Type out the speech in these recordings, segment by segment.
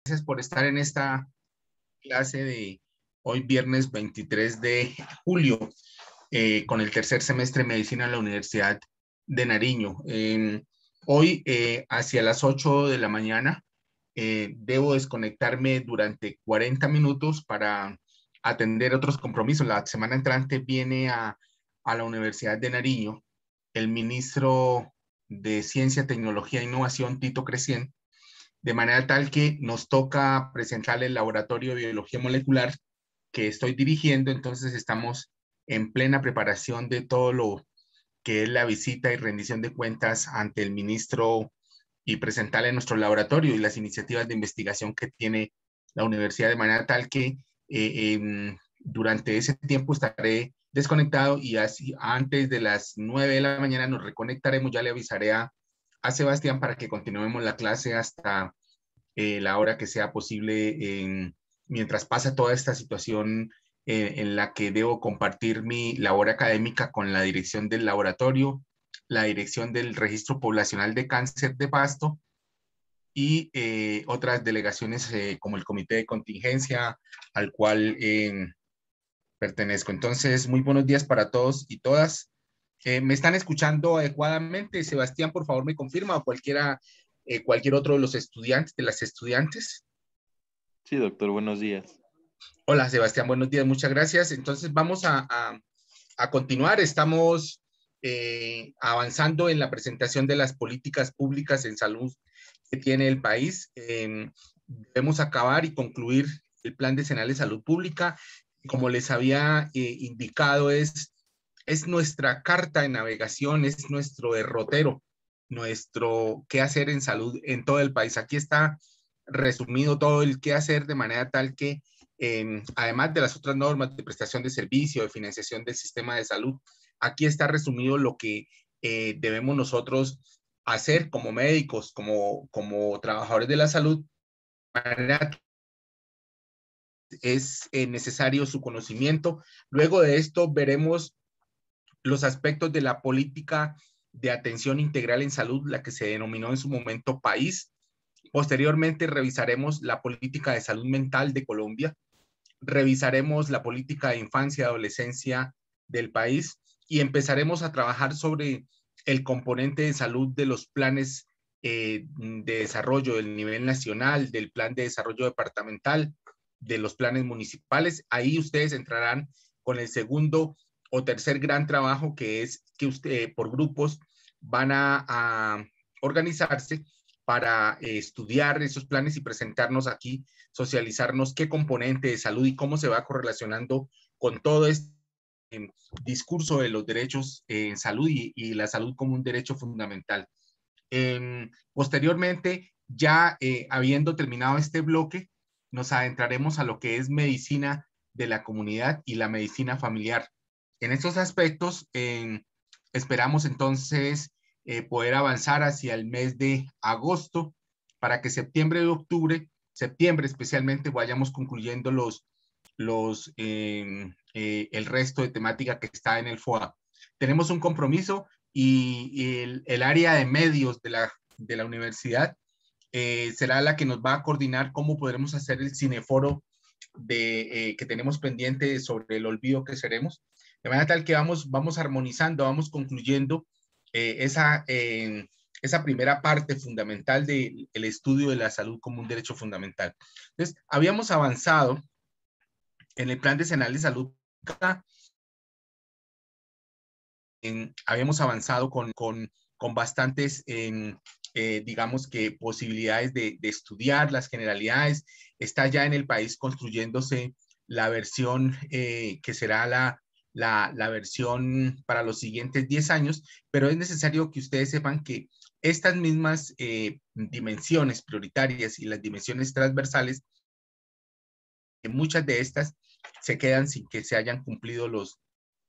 Gracias por estar en esta clase de hoy viernes 23 de julio con el tercer semestre de medicina en la Universidad de Nariño. Hoy hacia las 8 de la mañana debo desconectarme durante 40 minutos para atender otros compromisos. La semana entrante viene a la Universidad de Nariño el ministro de Ciencia, Tecnología e Innovación, Tito Crecien, de manera tal que nos toca presentar el laboratorio de biología molecular que estoy dirigiendo. Entonces estamos en plena preparación de todo lo que es la visita y rendición de cuentas ante el ministro y presentarle nuestro laboratorio y las iniciativas de investigación que tiene la universidad, de manera tal que durante ese tiempo estaré desconectado y así antes de las 9 de la mañana nos reconectaremos. Ya le avisaré a Sebastián para que continuemos la clase hasta la hora que sea posible, mientras pasa toda esta situación en la que debo compartir mi labor académica con la dirección del laboratorio, la dirección del Registro Poblacional de Cáncer de Pasto y otras delegaciones como el Comité de Contingencia al cual pertenezco. Entonces, muy buenos días para todos y todas. ¿Me están escuchando adecuadamente? Sebastián, por favor, me confirma, o cualquier otro de los estudiantes, de las estudiantes. Sí, doctor, buenos días. Hola, Sebastián, buenos días, muchas gracias. Entonces, vamos a continuar. Estamos avanzando en la presentación de las políticas públicas en salud que tiene el país. Debemos acabar y concluir el Plan Decenal de Salud Pública. Como les había indicado, es nuestra carta de navegación, es nuestro derrotero, nuestro qué hacer en salud en todo el país. Aquí está resumido todo el qué hacer, de manera tal que, además de las otras normas de prestación de servicio, de financiación del sistema de salud, aquí está resumido lo que debemos nosotros hacer como médicos, como trabajadores de la salud. De manera es necesario su conocimiento. Luego de esto veremos los aspectos de la política de atención integral en salud, la que se denominó en su momento PAIS. Posteriormente revisaremos la política de salud mental de Colombia, revisaremos la política de infancia y adolescencia del país y empezaremos a trabajar sobre el componente de salud de los planes de desarrollo del nivel nacional, del plan de desarrollo departamental, de los planes municipales. Ahí ustedes entrarán con el segundo o tercer gran trabajo, que es que usted por grupos van a organizarse para estudiar esos planes y presentarnos aquí, socializarnos qué componente de salud y cómo se va correlacionando con todo este discurso de los derechos en salud y la salud como un derecho fundamental. Posteriormente, ya habiendo terminado este bloque, nos adentraremos a lo que es medicina de la comunidad y la medicina familiar. En estos aspectos, esperamos entonces poder avanzar hacia el mes de agosto para que septiembre y octubre, septiembre especialmente, vayamos concluyendo el resto de temática que está en el FOA. Tenemos un compromiso y el área de medios de la universidad será la que nos va a coordinar cómo podremos hacer el cineforo que tenemos pendiente sobre el olvido que seremos, de manera tal que vamos armonizando, vamos concluyendo esa primera parte fundamental del estudio de la salud como un derecho fundamental. Entonces, habíamos avanzado en el Plan Decenal de Salud, habíamos avanzado con bastantes, digamos que posibilidades de estudiar las generalidades. Está ya en el país construyéndose la versión que será la versión para los siguientes 10 años, pero es necesario que ustedes sepan que estas mismas dimensiones prioritarias y las dimensiones transversales, muchas de estas se quedan sin que se hayan cumplido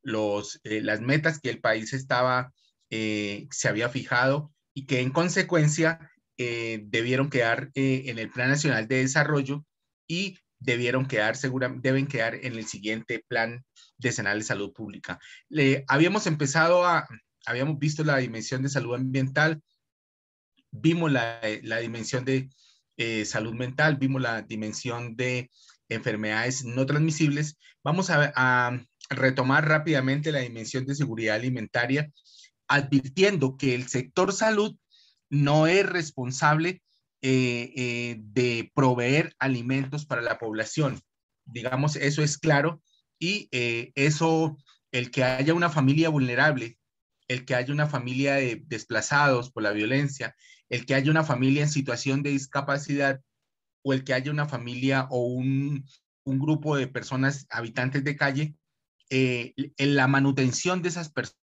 las metas que el país se había fijado y que en consecuencia debieron quedar en el Plan Nacional de Desarrollo y deben quedar en el siguiente Plan Decenal de Salud Pública. Habíamos visto la dimensión de salud ambiental, vimos la dimensión de salud mental, vimos la dimensión de enfermedades no transmisibles. Vamos a retomar rápidamente la dimensión de seguridad alimentaria, advirtiendo que el sector salud no es responsable de proveer alimentos para la población. Digamos, eso es claro. Y eso, el que haya una familia vulnerable, el que haya una familia de desplazados por la violencia, el que haya una familia en situación de discapacidad o el que haya una familia o un grupo de personas habitantes de calle, en la manutención de esas personas,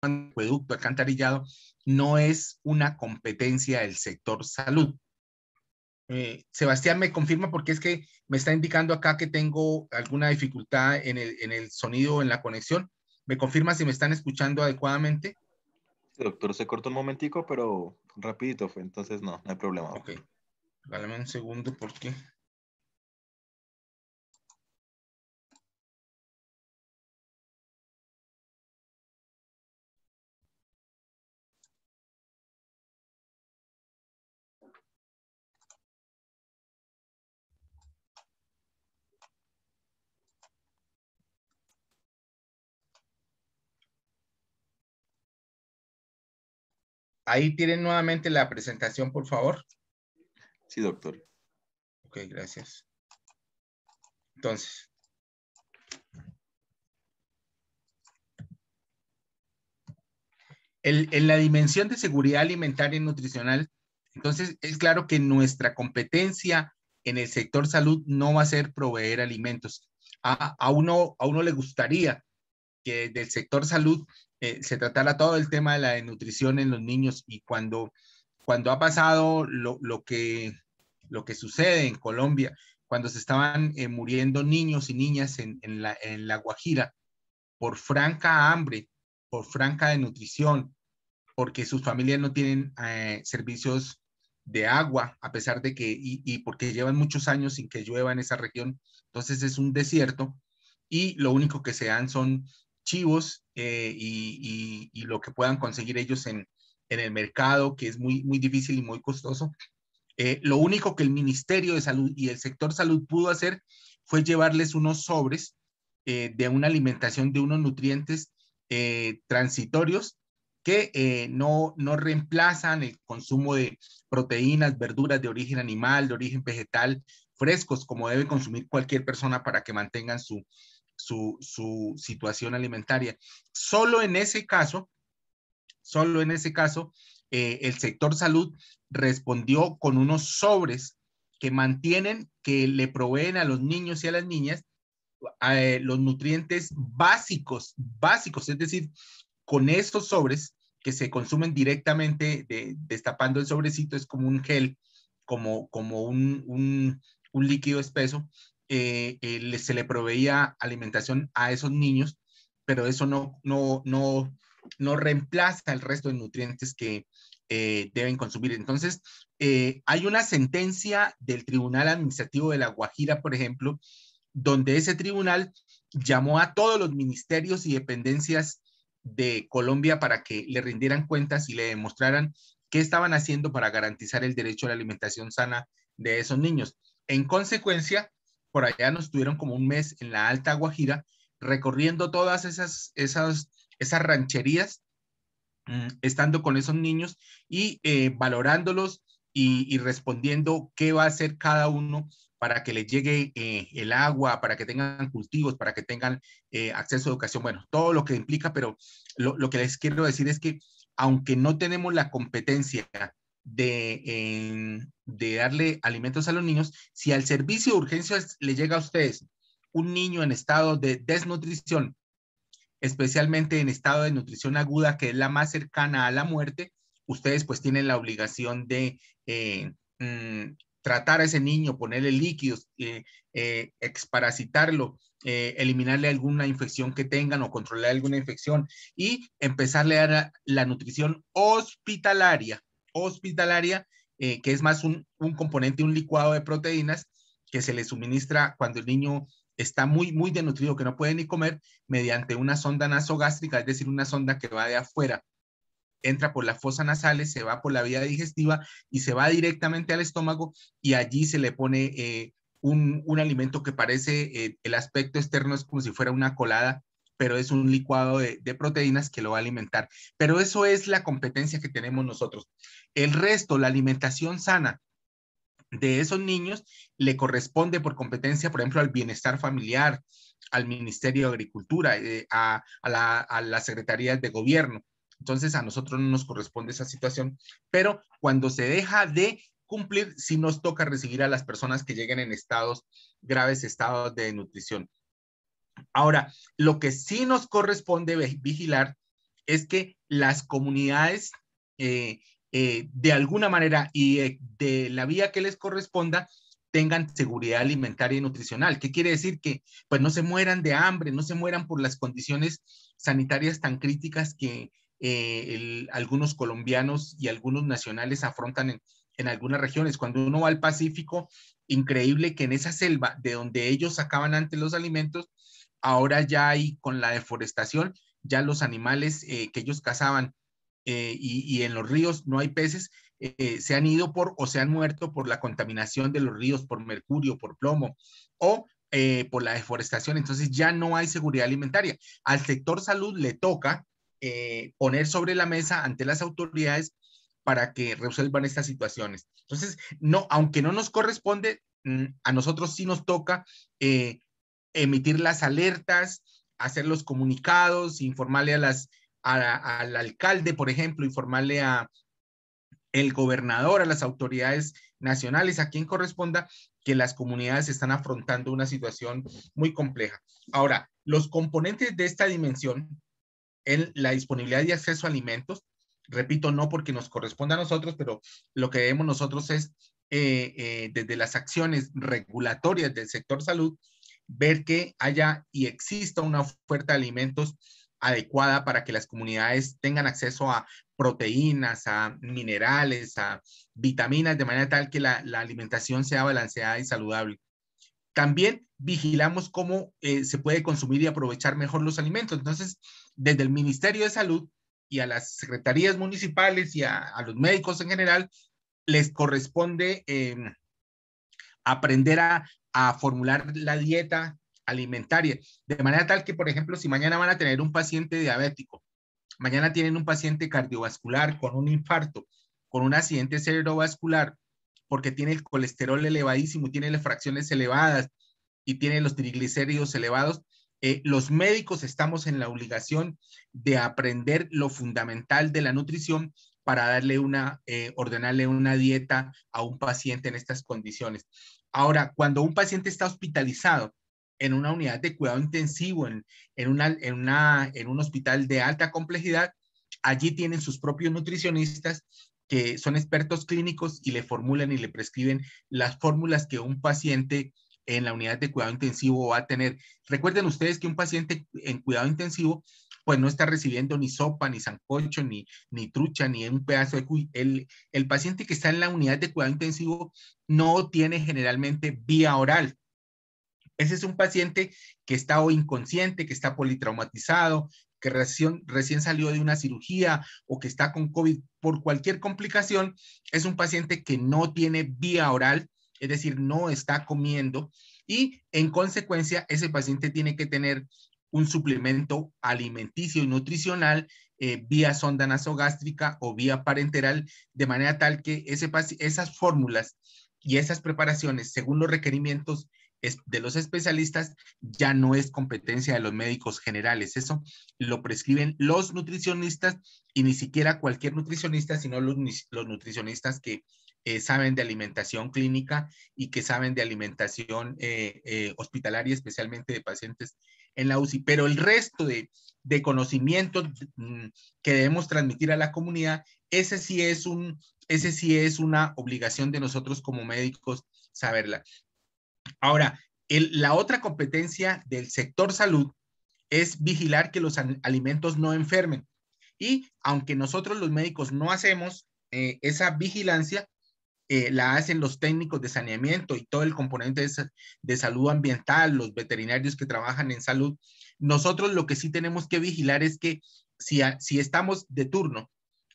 acueducto, alcantarillado, no es una competencia del sector salud. Sebastián me confirma porque es que me está indicando acá que tengo alguna dificultad en el sonido, en la conexión. ¿Me confirma si me están escuchando adecuadamente? Sí, doctor, se cortó un momentico, pero rapidito fue, entonces no hay problema, Ok, doctor. regálame un segundo porque ahí tienen nuevamente la presentación, por favor. Sí, doctor. Ok, gracias. Entonces, en la dimensión de seguridad alimentaria y nutricional, entonces es claro que nuestra competencia en el sector salud no va a ser proveer alimentos. A uno le gustaría que del sector salud se tratara todo el tema de la nutrición en los niños y cuando ha pasado lo que sucede en Colombia, cuando se estaban muriendo niños y niñas en la Guajira por franca hambre, por franca desnutrición, porque sus familias no tienen servicios de agua, a pesar de que, y porque llevan muchos años sin que llueva en esa región, entonces es un desierto y lo único que se dan son chivos y lo que puedan conseguir ellos en el mercado, que es muy difícil y muy costoso. Lo único que el Ministerio de Salud y el sector salud pudo hacer fue llevarles unos sobres de una alimentación de unos nutrientes transitorios que no reemplazan el consumo de proteínas, verduras de origen animal, de origen vegetal, frescos, como debe consumir cualquier persona para que mantengan su situación alimentaria. Solo en ese caso, el sector salud respondió con unos sobres que mantienen, que le proveen a los niños y a las niñas los nutrientes básicos, es decir, con esos sobres que se consumen directamente destapando el sobrecito, es como un gel, como un líquido espeso, se le proveía alimentación a esos niños, pero eso no reemplaza el resto de nutrientes que deben consumir. Entonces, hay una sentencia del Tribunal Administrativo de La Guajira, por ejemplo, donde ese tribunal llamó a todos los ministerios y dependencias de Colombia para que le rindieran cuentas y le demostraran qué estaban haciendo para garantizar el derecho a la alimentación sana de esos niños. En consecuencia, por allá nos tuvieron como un mes en la Alta Guajira recorriendo todas esas rancherías, estando con esos niños y valorándolos y respondiendo qué va a hacer cada uno para que les llegue el agua, para que tengan cultivos, para que tengan acceso a educación, bueno, todo lo que implica, pero lo que les quiero decir es que aunque no tenemos la competencia de darle alimentos a los niños, si al servicio de urgencias le llega a ustedes un niño en estado de desnutrición, especialmente en estado de nutrición aguda, que es la más cercana a la muerte, ustedes pues tienen la obligación de tratar a ese niño, ponerle líquidos, exparasitarlo, eliminarle alguna infección que tengan o controlar alguna infección y empezarle a dar la nutrición hospitalaria, que es más un componente, un licuado de proteínas que se le suministra cuando el niño está muy desnutrido, que no puede ni comer, mediante una sonda nasogástrica, es decir, una sonda que va de afuera entra por las fosas nasales, se va por la vía digestiva y se va directamente al estómago, y allí se le pone un alimento que parece, el aspecto externo es como si fuera una colada, pero es un licuado de proteínas que lo va a alimentar. Pero eso es la competencia que tenemos nosotros. El resto, la alimentación sana de esos niños, le corresponde por competencia, por ejemplo, al bienestar familiar, al Ministerio de Agricultura, a las secretarías de gobierno. Entonces, a nosotros no nos corresponde esa situación, pero cuando se deja de cumplir, sí nos toca recibir a las personas que lleguen en estados graves, estados de nutrición. Ahora, lo que sí nos corresponde vigilar es que las comunidades, de alguna manera y de la vía que les corresponda, tengan seguridad alimentaria y nutricional. ¿Qué quiere decir? Que pues no se mueran de hambre, no se mueran por las condiciones sanitarias tan críticas que algunos colombianos y algunos nacionales afrontan en algunas regiones. Cuando uno va al Pacífico, increíble que en esa selva de donde ellos sacaban antes los alimentos, ahora ya hay con la deforestación, ya los animales que ellos cazaban, y en los ríos no hay peces, se han ido o se han muerto por la contaminación de los ríos, por mercurio, por plomo o por la deforestación. Entonces ya no hay seguridad alimentaria. Al sector salud le toca poner sobre la mesa ante las autoridades para que resuelvan estas situaciones. Entonces, no, aunque no nos corresponde, a nosotros sí nos toca emitir las alertas, hacer los comunicados, informarle al alcalde, por ejemplo, informarle a el gobernador, a las autoridades nacionales, a quien corresponda, que las comunidades están afrontando una situación muy compleja. Ahora, los componentes de esta dimensión, en la disponibilidad y acceso a alimentos, repito, no porque nos corresponda a nosotros, pero lo que debemos nosotros es, desde las acciones regulatorias del sector salud, ver que haya y exista una oferta de alimentos adecuada para que las comunidades tengan acceso a proteínas, a minerales, a vitaminas, de manera tal que la alimentación sea balanceada y saludable. También vigilamos cómo se puede consumir y aprovechar mejor los alimentos. Entonces, desde el Ministerio de Salud y a las secretarías municipales y a los médicos en general, les corresponde aprender a formular la dieta alimentaria, de manera tal que, por ejemplo, si mañana van a tener un paciente diabético, mañana tienen un paciente cardiovascular con un infarto, con un accidente cerebrovascular, porque tiene el colesterol elevadísimo, tiene las fracciones elevadas y tiene los triglicéridos elevados, los médicos estamos en la obligación de aprender lo fundamental de la nutrición para ordenarle una dieta a un paciente en estas condiciones. Ahora, cuando un paciente está hospitalizado en una unidad de cuidado intensivo, en un hospital de alta complejidad, allí tienen sus propios nutricionistas que son expertos clínicos y le formulan y le prescriben las fórmulas que un paciente en la unidad de cuidado intensivo va a tener. Recuerden ustedes que un paciente en cuidado intensivo pues no está recibiendo ni sopa, ni sancocho, ni trucha, ni un pedazo de cuy. El paciente que está en la unidad de cuidado intensivo no tiene generalmente vía oral. Ese es un paciente que está o inconsciente, que está politraumatizado, que recién salió de una cirugía o que está con COVID por cualquier complicación. Es un paciente que no tiene vía oral, es decir, no está comiendo, y en consecuencia ese paciente tiene que tener un suplemento alimenticio y nutricional vía sonda nasogástrica o vía parenteral, de manera tal que esas fórmulas y esas preparaciones, según los requerimientos de los especialistas, ya no es competencia de los médicos generales. Eso lo prescriben los nutricionistas, y ni siquiera cualquier nutricionista, sino los nutricionistas que saben de alimentación clínica y que saben de alimentación hospitalaria, especialmente de pacientes en la UCI. Pero el resto de conocimientos que debemos transmitir a la comunidad, ese sí es una obligación de nosotros como médicos saberla. Ahora, la otra competencia del sector salud es vigilar que los alimentos no enfermen. Y aunque nosotros los médicos no hacemos esa vigilancia, la hacen los técnicos de saneamiento y todo el componente de salud ambiental, los veterinarios que trabajan en salud. Nosotros lo que sí tenemos que vigilar es que si estamos de turno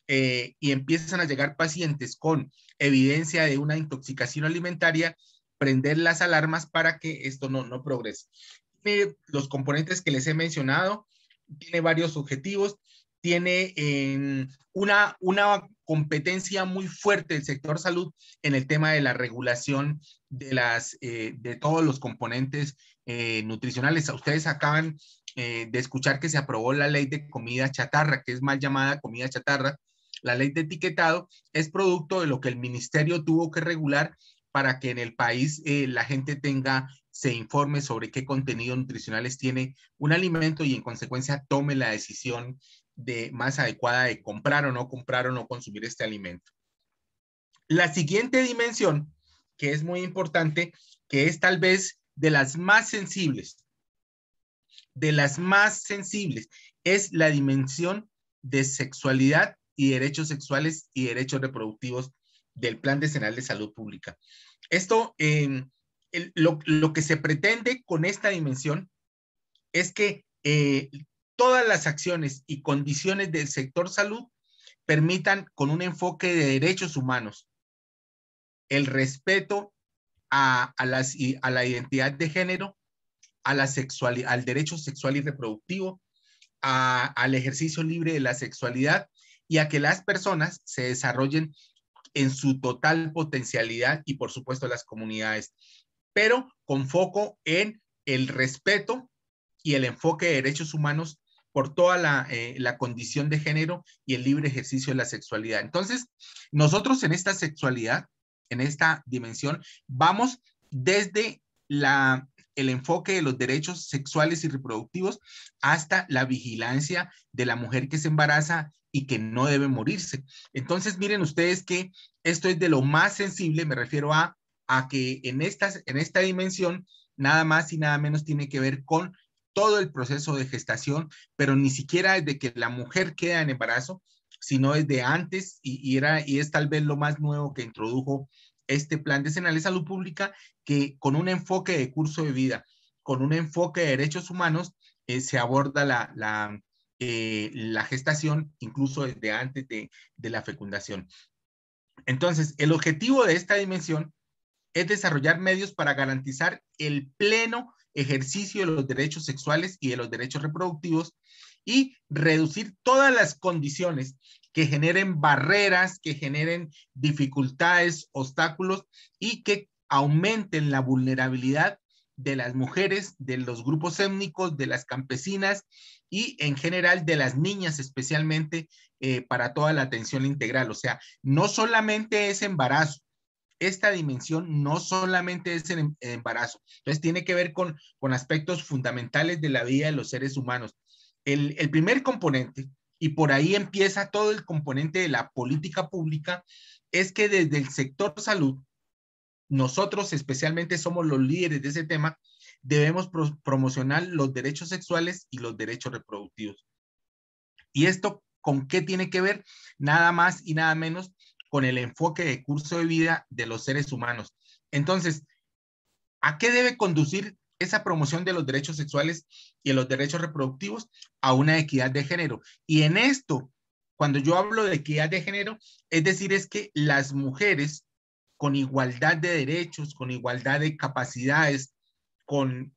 y empiezan a llegar pacientes con evidencia de una intoxicación alimentaria, prender las alarmas para que esto no progrese. Los componentes que les he mencionado, tiene varios objetivos, tiene una competencia muy fuerte del sector salud en el tema de la regulación de todos los componentes nutricionales. Ustedes acaban de escuchar que se aprobó la ley de comida chatarra, que es mal llamada comida chatarra. La ley de etiquetado es producto de lo que el ministerio tuvo que regular para que en el país la gente se informe sobre qué contenidos nutricionales tiene un alimento y en consecuencia tome la decisión más adecuada de comprar o no consumir este alimento. La siguiente dimensión, que es muy importante, que es tal vez de las más sensibles, es la dimensión de sexualidad y derechos sexuales y derechos reproductivos del Plan Decenal de Salud Pública. Esto, lo que se pretende con esta dimensión es que todas las acciones y condiciones del sector salud permitan, con un enfoque de derechos humanos, el respeto a la identidad de género, al derecho sexual y reproductivo, al ejercicio libre de la sexualidad y a que las personas se desarrollen en su total potencialidad y por supuesto las comunidades, pero con foco en el respeto y el enfoque de derechos humanos por toda la condición de género y el libre ejercicio de la sexualidad. Entonces, nosotros en esta sexualidad, en esta dimensión, vamos desde el enfoque de los derechos sexuales y reproductivos hasta la vigilancia de la mujer que se embaraza y que no debe morirse. Entonces, miren ustedes que esto es de lo más sensible, me refiero a que en esta dimensión, nada más y nada menos tiene que ver con todo el proceso de gestación, pero ni siquiera desde que la mujer queda en embarazo, sino desde antes, y es tal vez lo más nuevo que introdujo este Plan Decenal de Salud Pública, que con un enfoque de curso de vida, con un enfoque de derechos humanos, se aborda la gestación incluso desde antes de la fecundación. Entonces, el objetivo de esta dimensión es desarrollar medios para garantizar el pleno ejercicio de los derechos sexuales y de los derechos reproductivos y reducir todas las condiciones que generen barreras, que generen dificultades, obstáculos y que aumenten la vulnerabilidad de las mujeres, de los grupos étnicos, de las campesinas y en general de las niñas especialmente para toda la atención integral. O sea, no solamente es embarazo, esta dimensión no solamente es el embarazo, entonces tiene que ver con aspectos fundamentales de la vida de los seres humanos. El primer componente, y por ahí empieza todo el componente de la política pública, es que desde el sector salud, nosotros especialmente somos los líderes de ese tema, debemos promocionar los derechos sexuales y los derechos reproductivos. ¿Y esto con qué tiene que ver? Nada más y nada menos con el enfoque de curso de vida de los seres humanos. Entonces, ¿a qué debe conducir esa promoción de los derechos sexuales y de los derechos reproductivos? A una equidad de género. Y en esto, cuando yo hablo de equidad de género, es decir, es que las mujeres con igualdad de derechos, con igualdad de capacidades, con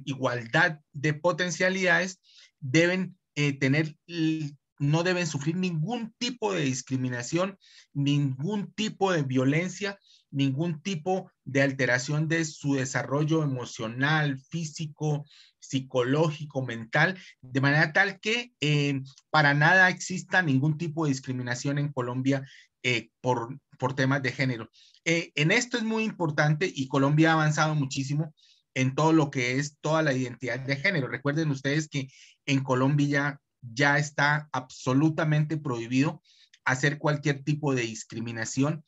igualdad de potencialidades, deben no deben sufrir ningún tipo de discriminación, ningún tipo de violencia, ningún tipo de alteración de su desarrollo emocional, físico, psicológico, mental, de manera tal que para nada exista ningún tipo de discriminación en Colombia por temas de género. En esto es muy importante y Colombia ha avanzado muchísimo en todo lo que es toda la identidad de género. Recuerden ustedes que en Colombia ya está absolutamente prohibido hacer cualquier tipo de discriminación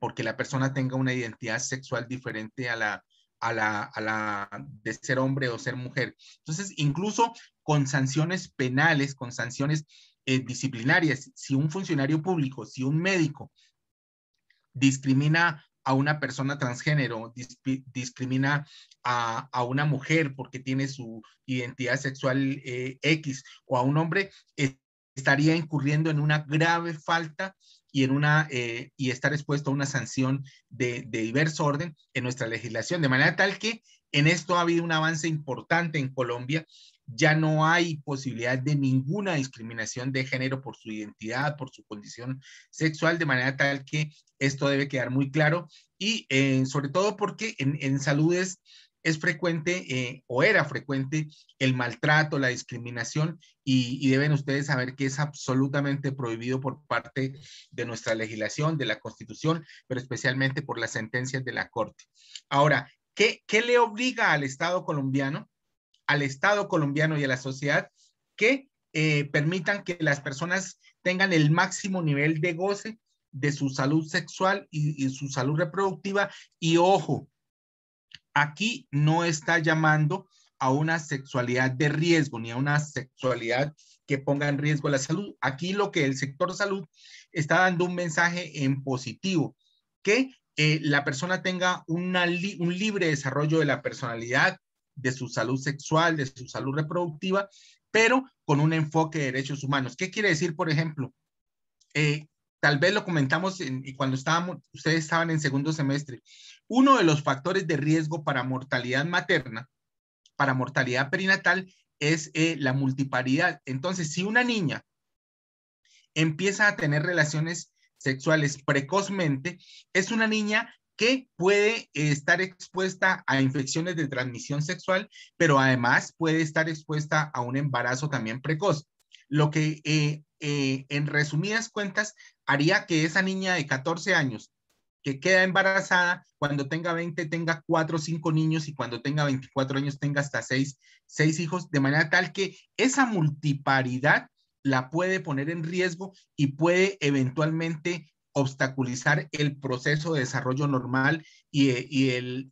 porque la persona tenga una identidad sexual diferente a la de ser hombre o ser mujer. Entonces, incluso con sanciones penales, con sanciones disciplinarias, si un funcionario público, si un médico discrimina a una persona transgénero, discrimina a una mujer porque tiene su identidad sexual X o a un hombre, estaría incurriendo en una grave falta y estar expuesto a una sanción de diverso orden en nuestra legislación, de manera tal que en esto ha habido un avance importante en Colombia. Ya no hay posibilidad de ninguna discriminación de género por su identidad, por su condición sexual, de manera tal que esto debe quedar muy claro y sobre todo porque en salud es frecuente o era frecuente el maltrato, la discriminación y deben ustedes saber que es absolutamente prohibido por parte de nuestra legislación, de la Constitución, pero especialmente por las sentencias de la Corte. Ahora, ¿qué le obliga al Estado colombiano y a la sociedad que permitan que las personas tengan el máximo nivel de goce de su salud sexual y su salud reproductiva? Y ojo, aquí no está llamando a una sexualidad de riesgo ni a una sexualidad que ponga en riesgo la salud. Aquí lo que el sector salud está dando un mensaje en positivo, que la persona tenga un libre desarrollo de la personalidad, de su salud sexual, de su salud reproductiva, pero con un enfoque de derechos humanos. ¿Qué quiere decir, por ejemplo? Tal vez lo comentamos cuando ustedes estaban en segundo semestre. Uno de los factores de riesgo para mortalidad materna, para mortalidad perinatal, es la multiparidad. Entonces, si una niña empieza a tener relaciones sexuales precozmente, es una niña que puede estar expuesta a infecciones de transmisión sexual, pero además puede estar expuesta a un embarazo también precoz. Lo que en resumidas cuentas haría que esa niña de 14 años que queda embarazada, cuando tenga 20 tenga 4 o 5 niños y cuando tenga 24 años tenga hasta 6 hijos, de manera tal que esa multiparidad la puede poner en riesgo y puede eventualmente obstaculizar el proceso de desarrollo normal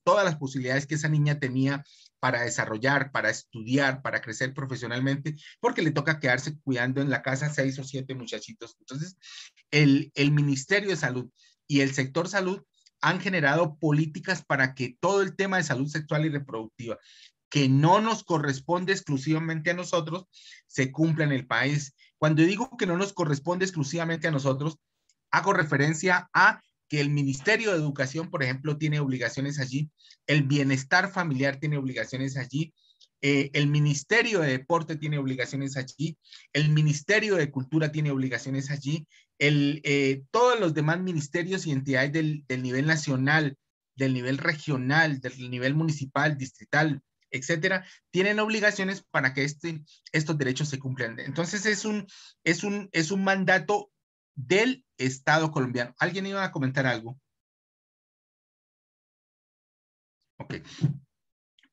todas las posibilidades que esa niña tenía para desarrollar, para estudiar, para crecer profesionalmente, porque le toca quedarse cuidando en la casa 6 o 7 muchachitos. Entonces, el Ministerio de Salud y el sector salud han generado políticas para que todo el tema de salud sexual y reproductiva, que no nos corresponde exclusivamente a nosotros, se cumpla en el país. Cuando digo que no nos corresponde exclusivamente a nosotros, hago referencia a que el Ministerio de Educación, por ejemplo, tiene obligaciones allí, el Bienestar Familiar tiene obligaciones allí, el Ministerio de Deporte tiene obligaciones allí, el Ministerio de Cultura tiene obligaciones allí, todos los demás ministerios y entidades del nivel nacional, del nivel regional, del nivel municipal, distrital, etcétera, tienen obligaciones para que estos derechos se cumplan. Entonces es un mandato del Estado colombiano. ¿Alguien iba a comentar algo? Ok.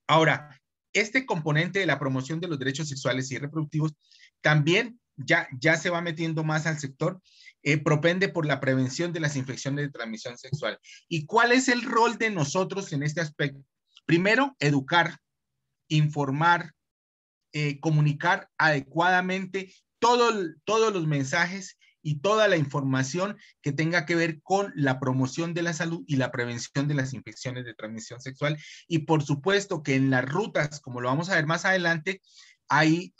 Ahora, este componente de la promoción de los derechos sexuales y reproductivos también ya se va metiendo más al sector, propende por la prevención de las infecciones de transmisión sexual. ¿Y cuál es el rol de nosotros en este aspecto? Primero, educar, informar, comunicar adecuadamente todos los mensajes y toda la información que tenga que ver con la promoción de la salud y la prevención de las infecciones de transmisión sexual. Y por supuesto que en las rutas, como lo vamos a ver más adelante, hay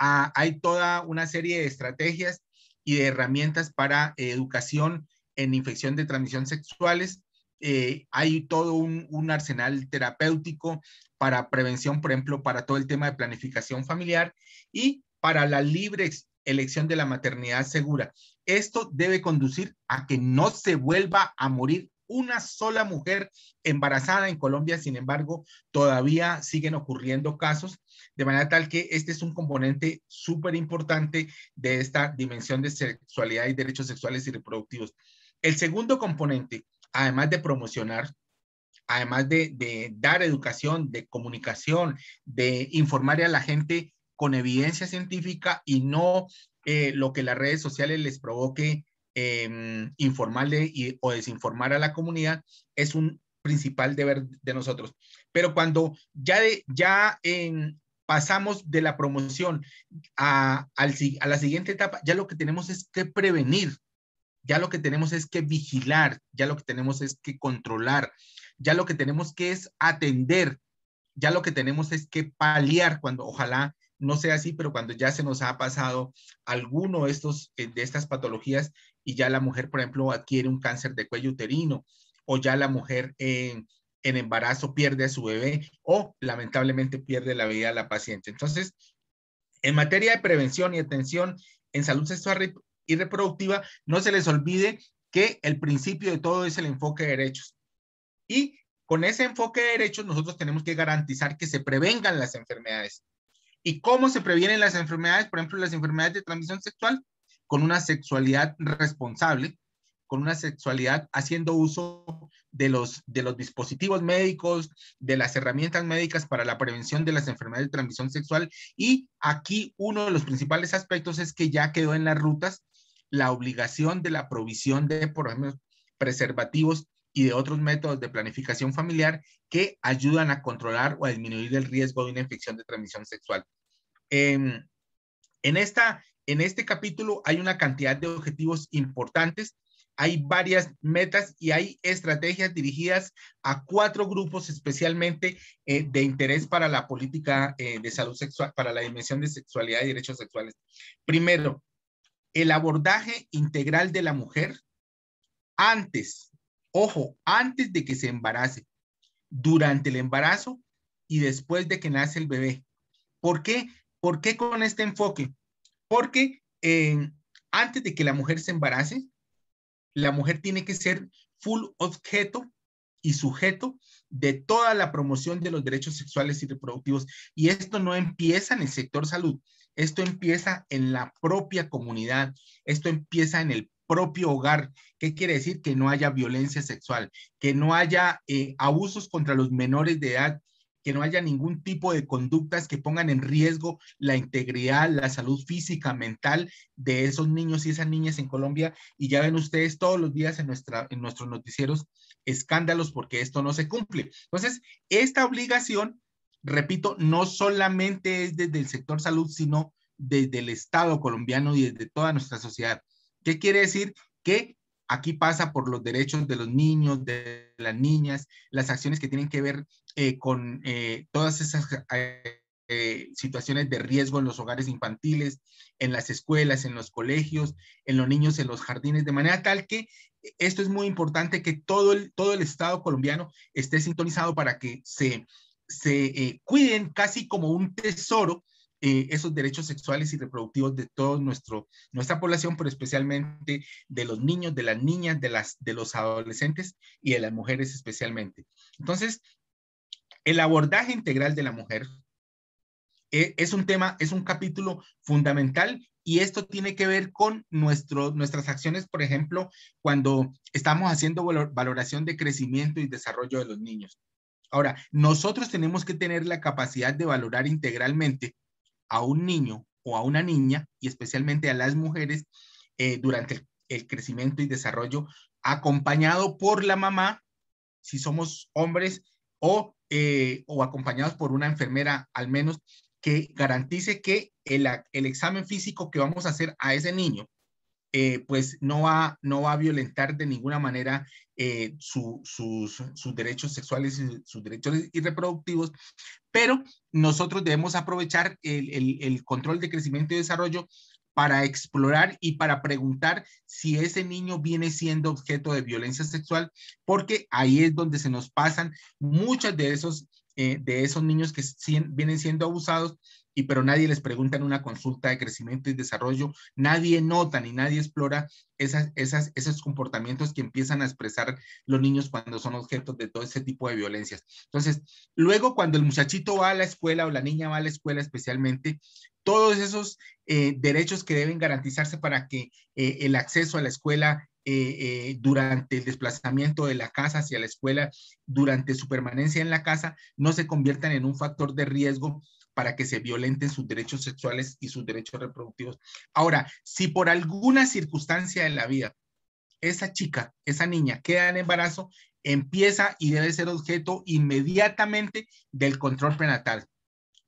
toda una serie de estrategias y de herramientas para educación en infección de transmisión sexuales. Hay todo un arsenal terapéutico para prevención, por ejemplo, para todo el tema de planificación familiar y para la libre elección de la maternidad segura. Esto debe conducir a que no se vuelva a morir una sola mujer embarazada en Colombia. Sin embargo, todavía siguen ocurriendo casos, de manera tal que este es un componente súper importante de esta dimensión de sexualidad y derechos sexuales y reproductivos. El segundo componente, además de promocionar, además de dar educación, de comunicación, de informar a la gente con evidencia científica y no lo que las redes sociales les provoque informarle o desinformar a la comunidad, es un principal deber de nosotros. Pero cuando pasamos de la promoción a la siguiente etapa, ya lo que tenemos es que prevenir, ya lo que tenemos es que vigilar, ya lo que tenemos es que controlar, ya lo que tenemos que es atender, ya lo que tenemos es que paliar cuando ojalá no sea así, pero cuando ya se nos ha pasado alguno de estas patologías y ya la mujer, por ejemplo, adquiere un cáncer de cuello uterino, o ya la mujer en embarazo pierde a su bebé, o lamentablemente pierde la vida a la paciente. Entonces, en materia de prevención y atención en salud sexual y reproductiva, no se les olvide que el principio de todo es el enfoque de derechos. Y con ese enfoque de derechos, nosotros tenemos que garantizar que se prevengan las enfermedades. ¿Y cómo se previenen las enfermedades? Por ejemplo, las enfermedades de transmisión sexual, con una sexualidad responsable, con una sexualidad haciendo uso de los dispositivos médicos, de las herramientas médicas para la prevención de las enfermedades de transmisión sexual. Y aquí uno de los principales aspectos es que ya quedó en las rutas la obligación de la provisión de, por ejemplo, preservativos y de otros métodos de planificación familiar que ayudan a controlar o a disminuir el riesgo de una infección de transmisión sexual. En, en este capítulo hay una cantidad de objetivos importantes, hay varias metas y hay estrategias dirigidas a 4 grupos especialmente de interés para la política de salud sexual, para la dimensión de sexualidad y derechos sexuales. Primero, el abordaje integral de la mujer antes, ojo, antes de que se embarace, durante el embarazo y después de que nace el bebé. ¿Por qué? ¿Por qué con este enfoque? Porque antes de que la mujer se embarace, la mujer tiene que ser full objeto y sujeto de toda la promoción de los derechos sexuales y reproductivos. Y esto no empieza en el sector salud, esto empieza en la propia comunidad, esto empieza en el propio hogar. ¿Qué quiere decir? Que no haya violencia sexual, que no haya abusos contra los menores de edad, que no haya ningún tipo de conductas que pongan en riesgo la integridad, la salud física, mental de esos niños y esas niñas en Colombia. Y ya ven ustedes todos los días en nuestros noticieros escándalos porque esto no se cumple. Entonces, esta obligación, repito, no solamente es desde el sector salud, sino desde el Estado colombiano y desde toda nuestra sociedad. ¿Qué quiere decir? Que aquí pasa por los derechos de los niños, de las niñas, las acciones que tienen que ver con todas esas situaciones de riesgo en los hogares infantiles, en las escuelas, en los colegios, en los niños, en los jardines, de manera tal que esto es muy importante que todo el Estado colombiano esté sintonizado para que se cuiden casi como un tesoro esos derechos sexuales y reproductivos de toda nuestra población, pero especialmente de los niños, de las niñas, de los adolescentes y de las mujeres especialmente. Entonces, el abordaje integral de la mujer es un tema, es un capítulo fundamental y esto tiene que ver con nuestras acciones, por ejemplo, cuando estamos haciendo valoración de crecimiento y desarrollo de los niños. Ahora, nosotros tenemos que tener la capacidad de valorar integralmente a un niño o a una niña, y especialmente a las mujeres, durante el crecimiento y desarrollo, acompañado por la mamá, si somos hombres, o acompañados por una enfermera, al menos, que garantice que el examen físico que vamos a hacer a ese niño, pues no va a violentar de ninguna manera sus derechos sexuales y sus derechos y reproductivos, pero nosotros debemos aprovechar el control de crecimiento y desarrollo para explorar y para preguntar si ese niño viene siendo objeto de violencia sexual, porque ahí es donde se nos pasan muchos de esos niños que vienen siendo abusados, pero nadie les pregunta en una consulta de crecimiento y desarrollo, nadie nota ni nadie explora esos comportamientos que empiezan a expresar los niños cuando son objetos de todo ese tipo de violencias. Entonces, luego cuando el muchachito va a la escuela o la niña va a la escuela especialmente, todos esos derechos que deben garantizarse para que el acceso a la escuela durante el desplazamiento de la casa hacia la escuela, durante su permanencia en la casa, no se conviertan en un factor de riesgo para que se violenten sus derechos sexuales y sus derechos reproductivos. Ahora, si por alguna circunstancia de la vida esa chica, esa niña queda en embarazo, empieza y debe ser objeto inmediatamente del control prenatal.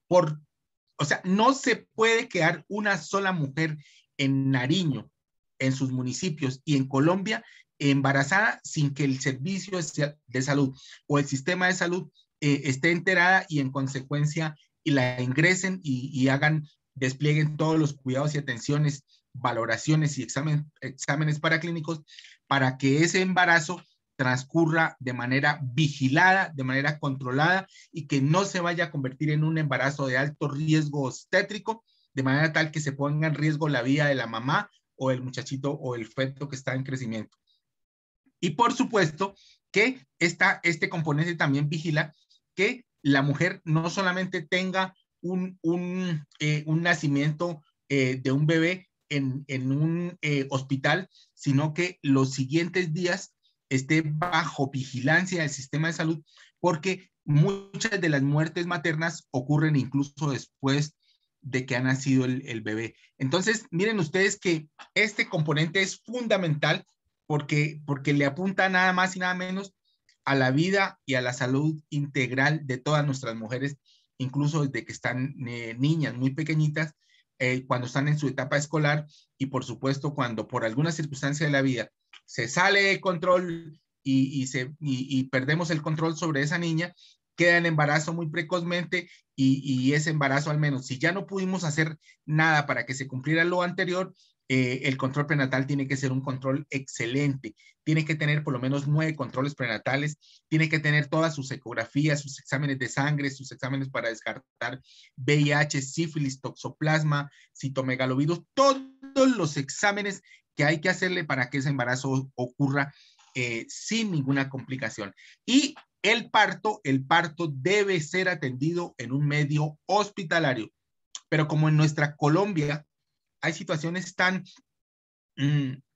O sea, no se puede quedar una sola mujer en Nariño, en sus municipios y en Colombia embarazada sin que el servicio de salud o el sistema de salud esté enterada y en consecuencia y la ingresen y hagan, desplieguen todos los cuidados y atenciones, valoraciones y exámenes paraclínicos para que ese embarazo transcurra de manera vigilada, de manera controlada y que no se vaya a convertir en un embarazo de alto riesgo obstétrico, de manera tal que se ponga en riesgo la vida de la mamá o el muchachito o el feto que está en crecimiento. Y por supuesto que este componente también vigila que la mujer no solamente tenga un nacimiento de un bebé en un hospital, sino que los siguientes días esté bajo vigilancia del sistema de salud, porque muchas de las muertes maternas ocurren incluso después de que ha nacido el bebé. Entonces, miren ustedes que este componente es fundamental porque le apunta nada más y nada menos a la vida y a la salud integral de todas nuestras mujeres, incluso desde que están niñas muy pequeñitas, cuando están en su etapa escolar y por supuesto cuando por alguna circunstancia de la vida se sale de control y perdemos el control sobre esa niña, queda en embarazo muy precozmente y ese embarazo al menos, si ya no pudimos hacer nada para que se cumpliera lo anterior, el control prenatal tiene que ser un control excelente, tiene que tener por lo menos 9 controles prenatales, tiene que tener todas sus ecografías, sus exámenes de sangre, sus exámenes para descartar VIH, sífilis, toxoplasma, citomegalovirus, todos los exámenes que hay que hacerle para que ese embarazo ocurra sin ninguna complicación. Y el parto debe ser atendido en un medio hospitalario, pero como en nuestra Colombia hay situaciones tan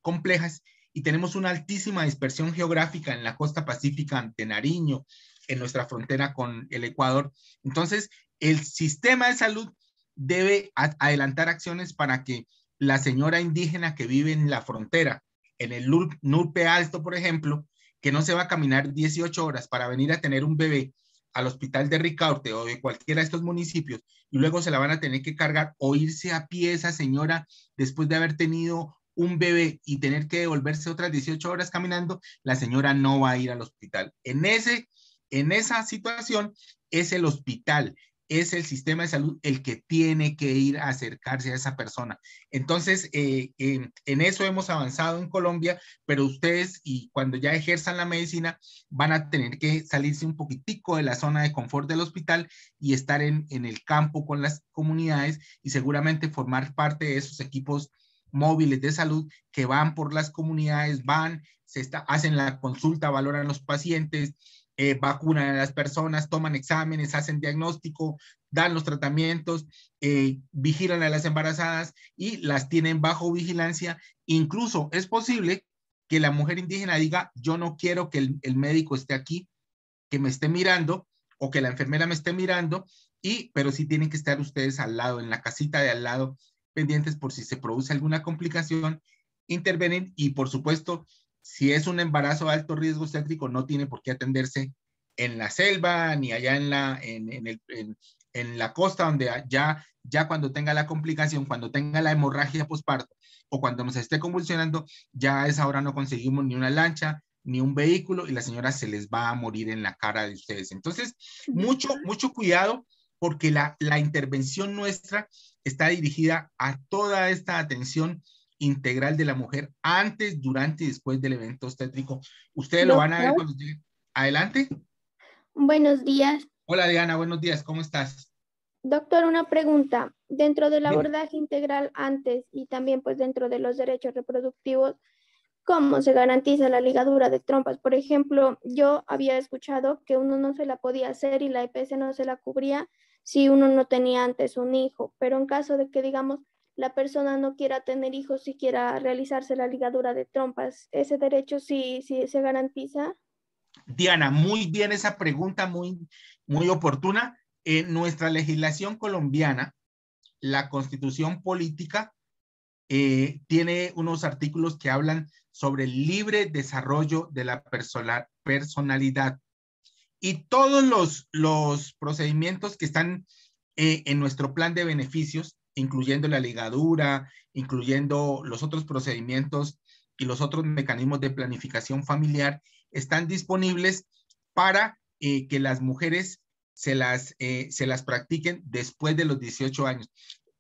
complejas y tenemos una altísima dispersión geográfica en la costa pacífica de Nariño, en nuestra frontera con el Ecuador. Entonces, el sistema de salud debe adelantar acciones para que la señora indígena que vive en la frontera, en el Nurpe Alto, por ejemplo, que no se va a caminar 18 horas para venir a tener un bebé al hospital de Ricaurte o de cualquiera de estos municipios y luego se la van a tener que cargar o irse a pie esa señora después de haber tenido un bebé y tener que devolverse otras 18 horas caminando, la señora no va a ir al hospital. En esa situación es el hospital, es el sistema de salud el que tiene que ir a acercarse a esa persona. Entonces, en eso hemos avanzado en Colombia, pero ustedes y cuando ya ejerzan la medicina van a tener que salirse un poquitico de la zona de confort del hospital y estar en el campo con las comunidades y seguramente formar parte de esos equipos móviles de salud que van por las comunidades, hacen la consulta, valoran los pacientes, vacunan a las personas, toman exámenes, hacen diagnóstico, dan los tratamientos, vigilan a las embarazadas y las tienen bajo vigilancia. Incluso es posible que la mujer indígena diga, yo no quiero que el médico esté aquí, que me esté mirando o que la enfermera me esté mirando, pero sí tienen que estar ustedes al lado, en la casita de al lado, pendientes por si se produce alguna complicación, intervenir y por supuesto, si es un embarazo de alto riesgo obstétrico, no tiene por qué atenderse en la selva ni allá en la costa donde ya cuando tenga la complicación, cuando tenga la hemorragia postparto o cuando nos esté convulsionando, ya a esa hora no conseguimos ni una lancha, ni un vehículo y la señora se les va a morir en la cara de ustedes. Entonces, mucho cuidado porque la intervención nuestra está dirigida a toda esta atención integral de la mujer antes, durante y después del evento obstétrico. Ustedes lo van a ver Doctor, cuando lleguen. Adelante. buenos días. Hola Diana, buenos días, ¿cómo estás? Doctor, una pregunta. Dentro del Dime. abordaje integral antes y también pues dentro de los derechos reproductivos, ¿cómo se garantiza la ligadura de trompas? Por ejemplo, yo había escuchado que uno no se la podía hacer y la EPS no se la cubría si uno no tenía antes un hijo, pero en caso de que, digamos, la persona no quiera tener hijos y quiera realizarse la ligadura de trompas, ¿ese derecho sí se garantiza? Diana, muy bien esa pregunta, muy oportuna. En nuestra legislación colombiana, la constitución política tiene unos artículos que hablan sobre el libre desarrollo de la personalidad y todos los procedimientos que están en nuestro plan de beneficios, incluyendo la ligadura, incluyendo los otros procedimientos y los otros mecanismos de planificación familiar, están disponibles para que las mujeres se las practiquen después de los 18 años.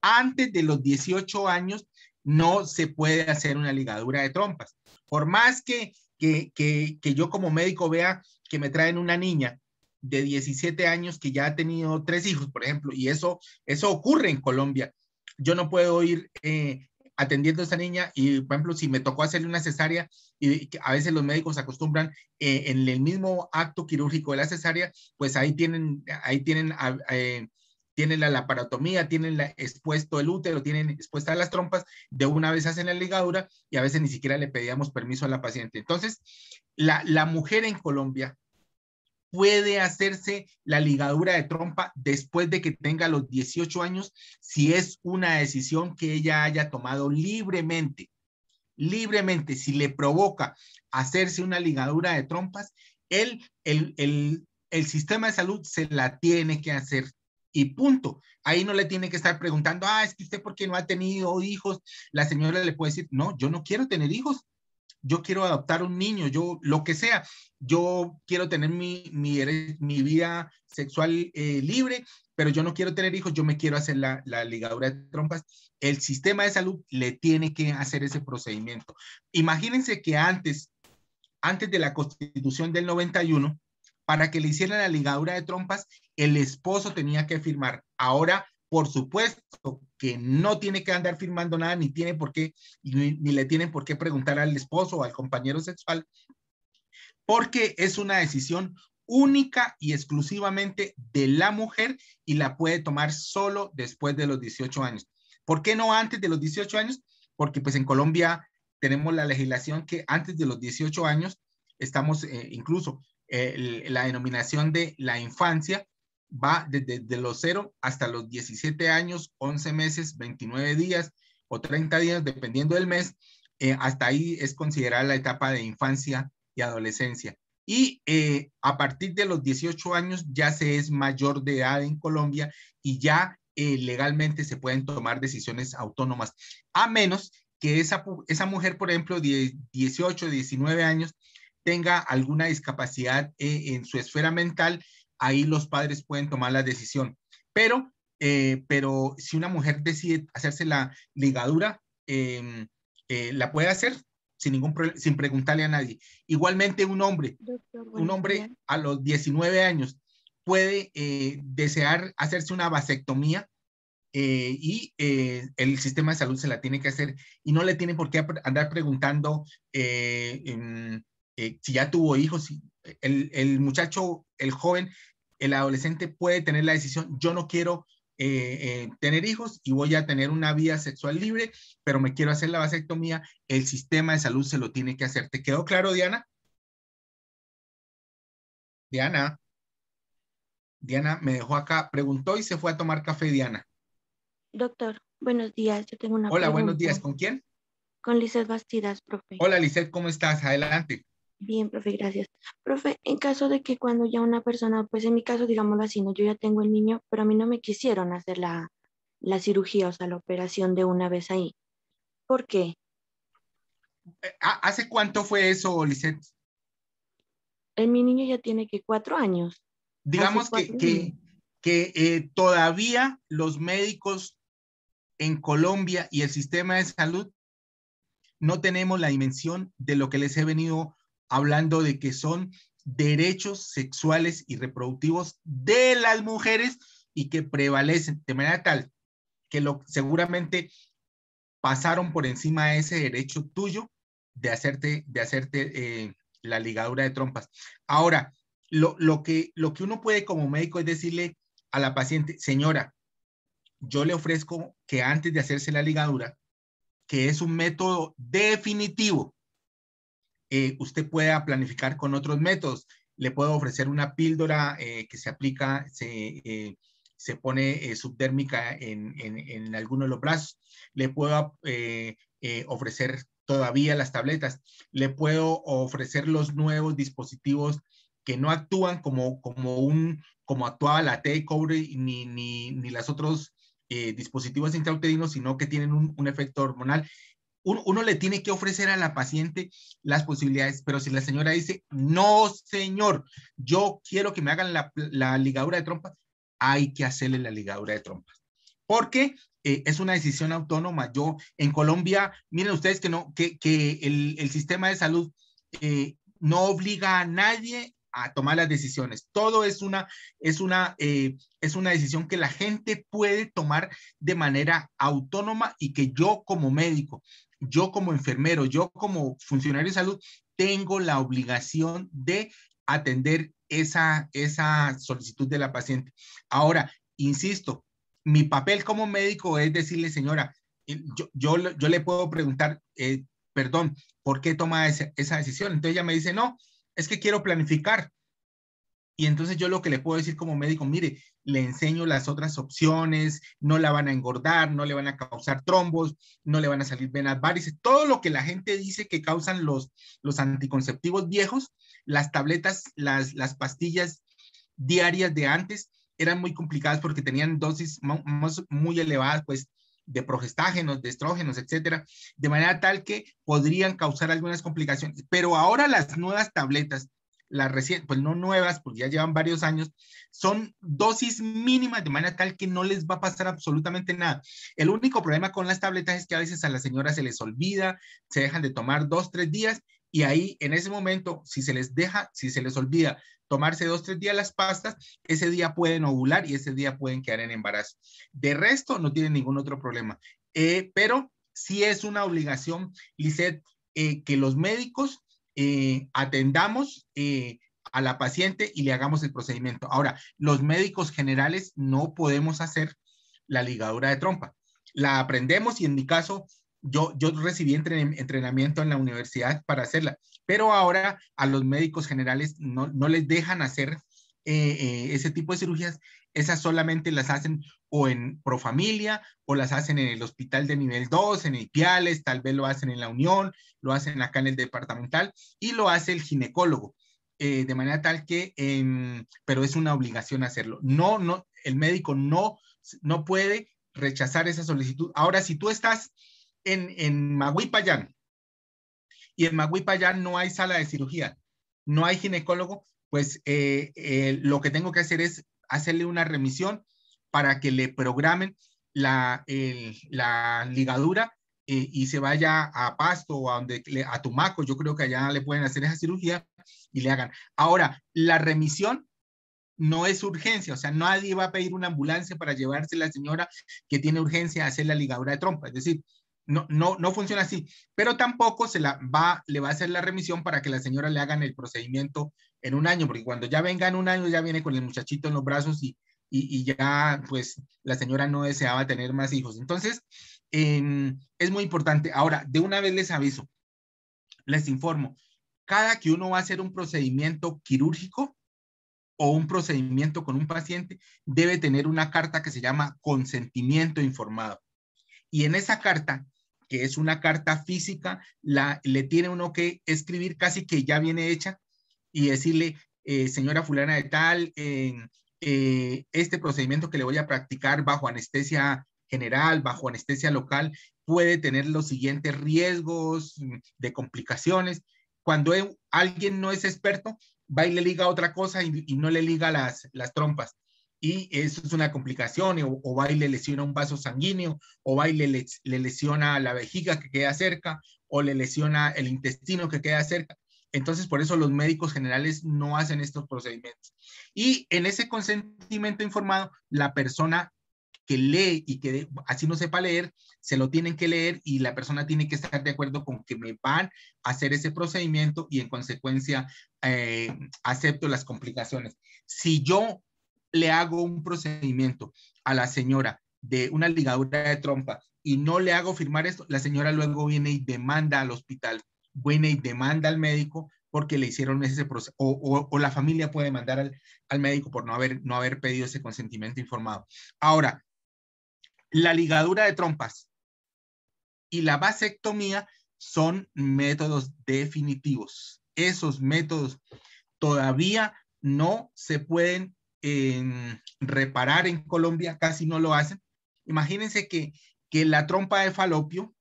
Antes de los 18 años no se puede hacer una ligadura de trompas. Por más que yo como médico vea que me traen una niña de 17 años que ya ha tenido 3 hijos, por ejemplo, y eso ocurre en Colombia. Yo no puedo ir atendiendo a esa niña y, por ejemplo, si me tocó hacerle una cesárea, y a veces los médicos acostumbran en el mismo acto quirúrgico de la cesárea, pues ahí tienen la laparotomía, tienen expuesto el útero, tienen expuestas las trompas, de una vez hacen la ligadura y a veces ni siquiera le pedíamos permiso a la paciente. Entonces, la mujer en Colombia puede hacerse la ligadura de trompa después de que tenga los 18 años, si es una decisión que ella haya tomado libremente. Libremente, si le provoca hacerse una ligadura de trompas, el sistema de salud se la tiene que hacer. Y punto. Ahí no le tiene que estar preguntando, es que usted, ¿por qué no ha tenido hijos? La señora le puede decir, no, yo no quiero tener hijos. Yo quiero adoptar un niño, yo lo que sea, yo quiero tener mi vida sexual libre, pero yo no quiero tener hijos, yo me quiero hacer la ligadura de trompas. El sistema de salud le tiene que hacer ese procedimiento. Imagínense que antes de la Constitución del 91, para que le hicieran la ligadura de trompas, el esposo tenía que firmar. Ahora, por supuesto que no tiene que andar firmando nada, ni tiene por qué, ni le tienen por qué preguntar al esposo o al compañero sexual, porque es una decisión única y exclusivamente de la mujer y la puede tomar solo después de los 18 años. ¿Por qué no antes de los 18 años? Porque pues en Colombia tenemos la legislación que antes de los 18 años estamos incluso la denominación de la infancia va desde los 0 hasta los 17 años, 11 meses, 29 días o 30 días, dependiendo del mes. Hasta ahí es considerada la etapa de infancia y adolescencia. Y a partir de los 18 años ya se es mayor de edad en Colombia y ya legalmente se pueden tomar decisiones autónomas, a menos que esa mujer, por ejemplo, de 18, 19 años, tenga alguna discapacidad en su esfera mental, ahí los padres pueden tomar la decisión. Pero si una mujer decide hacerse la ligadura, la puede hacer sin preguntarle a nadie. Igualmente un hombre, a los 19 años puede desear hacerse una vasectomía y el sistema de salud se la tiene que hacer y no le tiene por qué andar preguntando si ya tuvo hijos. El muchacho, el joven, el adolescente puede tener la decisión, yo no quiero tener hijos y voy a tener una vida sexual libre, pero me quiero hacer la vasectomía, el sistema de salud se lo tiene que hacer. ¿Te quedó claro, Diana? Diana me dejó acá, preguntó y se fue a tomar café, Diana. Doctor, buenos días, yo tengo una Hola, pregunta. buenos días, ¿con quién? Con Lizeth Bastidas, profe. Hola, Lizeth, ¿cómo estás? Adelante. Bien, profe, gracias. Profe, en caso de que cuando ya una persona, pues en mi caso, digámoslo así, ¿no? Yo ya tengo el niño, pero a mí no me quisieron hacer la cirugía, o sea, la operación de una vez ahí. ¿Por qué? ¿Hace cuánto fue eso, Lizeth? Mi niño ya tiene que 4 años. Digamos que todavía los médicos en Colombia y el sistema de salud no tenemos la dimensión de lo que les he venido hablando, de que son derechos sexuales y reproductivos de las mujeres y que prevalecen de manera tal que seguramente pasaron por encima de ese derecho tuyo de hacerte la ligadura de trompas. Ahora, lo que uno puede como médico es decirle a la paciente, señora, yo le ofrezco que antes de hacerse la ligadura, que es un método definitivo, usted pueda planificar con otros métodos. Le puedo ofrecer una píldora que se aplica, se pone subdérmica en alguno de los brazos. Le puedo ofrecer todavía las tabletas. Le puedo ofrecer los nuevos dispositivos que no actúan como actuaba la T de cobre ni las otros dispositivos intrauterinos, sino que tienen un efecto hormonal. uno le tiene que ofrecer a la paciente las posibilidades, pero si la señora dice, no, señor, yo quiero que me hagan la ligadura de trompas, hay que hacerle la ligadura de trompas. Porque es una decisión autónoma. Yo, en Colombia, miren ustedes que el sistema de salud no obliga a nadie a tomar las decisiones. Todo es una decisión que la gente puede tomar de manera autónoma y que yo como médico, yo como enfermero, yo como funcionario de salud, tengo la obligación de atender esa solicitud de la paciente. Ahora, insisto, mi papel como médico es decirle, señora, yo le puedo preguntar, perdón, ¿por qué toma esa decisión? Entonces ella me dice, no, es que quiero planificar. Y entonces yo lo que le puedo decir como médico, mire, le enseño las otras opciones, no la van a engordar, no le van a causar trombos, no le van a salir venas varices, todo lo que la gente dice que causan los anticonceptivos viejos, las tabletas, las pastillas diarias de antes eran muy complicadas porque tenían dosis muy elevadas, pues, de progestágenos, de estrógenos, etcétera, de manera tal que podrían causar algunas complicaciones. Pero ahora las nuevas tabletas, las recién, pues no nuevas, porque ya llevan varios años, son dosis mínimas de manera tal que no les va a pasar absolutamente nada. El único problema con las tabletas es que a veces a la señora se les olvida, se dejan de tomar 2-3 días y ahí en ese momento, si se les olvida tomarse 2-3 días las pastas, ese día pueden ovular y ese día pueden quedar en embarazo. De resto, no tienen ningún otro problema. Pero sí es una obligación, Lisette, que los médicos atendamos a la paciente y le hagamos el procedimiento. Ahora, los médicos generales no podemos hacer la ligadura de trompa. La aprendemos y en mi caso, yo recibí entrenamiento en la universidad para hacerla, pero ahora a los médicos generales no les dejan hacer ese tipo de cirugías. Esas solamente las hacen o en Profamilia o las hacen en el hospital de nivel 2, en Ipiales, tal vez lo hacen en la Unión, lo hacen acá en el departamental y lo hace el ginecólogo. De manera tal que, pero es una obligación hacerlo. No, el médico no puede rechazar esa solicitud. Ahora, si tú estás en Maguipayán y en Maguipayán no hay sala de cirugía, no hay ginecólogo, pues lo que tengo que hacer es hacerle una remisión para que le programen la ligadura y se vaya a Pasto o a Tumaco. Yo creo que allá le pueden hacer esa cirugía y le hagan. Ahora, la remisión no es urgencia, o sea, nadie va a pedir una ambulancia para llevarse a la señora que tiene urgencia a hacer la ligadura de trompa. Es decir, no funciona así, pero tampoco le va a hacer la remisión para que la señora le hagan el procedimiento en un año, porque cuando ya venga en un año ya viene con el muchachito en los brazos y ya pues la señora no deseaba tener más hijos. Entonces, es muy importante. Ahora, de una vez les aviso, les informo, cada que uno va a hacer un procedimiento quirúrgico o un procedimiento con un paciente, debe tener una carta que se llama consentimiento informado. Y en esa carta, que es una carta física, le tiene uno que escribir casi que ya viene hecha y decirle, señora fulana de tal, este procedimiento que le voy a practicar bajo anestesia general, bajo anestesia local, puede tener los siguientes riesgos de complicaciones. Cuando alguien no es experto, va y le liga otra cosa y no le liga las trompas. Y eso es una complicación, o va y le lesiona un vaso sanguíneo, o va y le lesiona la vejiga que queda cerca, o le lesiona el intestino que queda cerca. Entonces, por eso los médicos generales no hacen estos procedimientos. Y en ese consentimiento informado, la persona que lee y que así no sepa leer, se lo tienen que leer y la persona tiene que estar de acuerdo con que me van a hacer ese procedimiento y en consecuencia acepto las complicaciones. Si yo le hago un procedimiento a la señora de una ligadura de trompa y no le hago firmar esto, la señora luego viene y demanda al hospital, viene y demanda al médico porque le hicieron ese proceso, o la familia puede demandar al médico por no haber pedido ese consentimiento informado. Ahora, la ligadura de trompas y la vasectomía son métodos definitivos. Esos métodos todavía no se pueden reparar en Colombia, casi no lo hacen. Imagínense que la trompa de falopio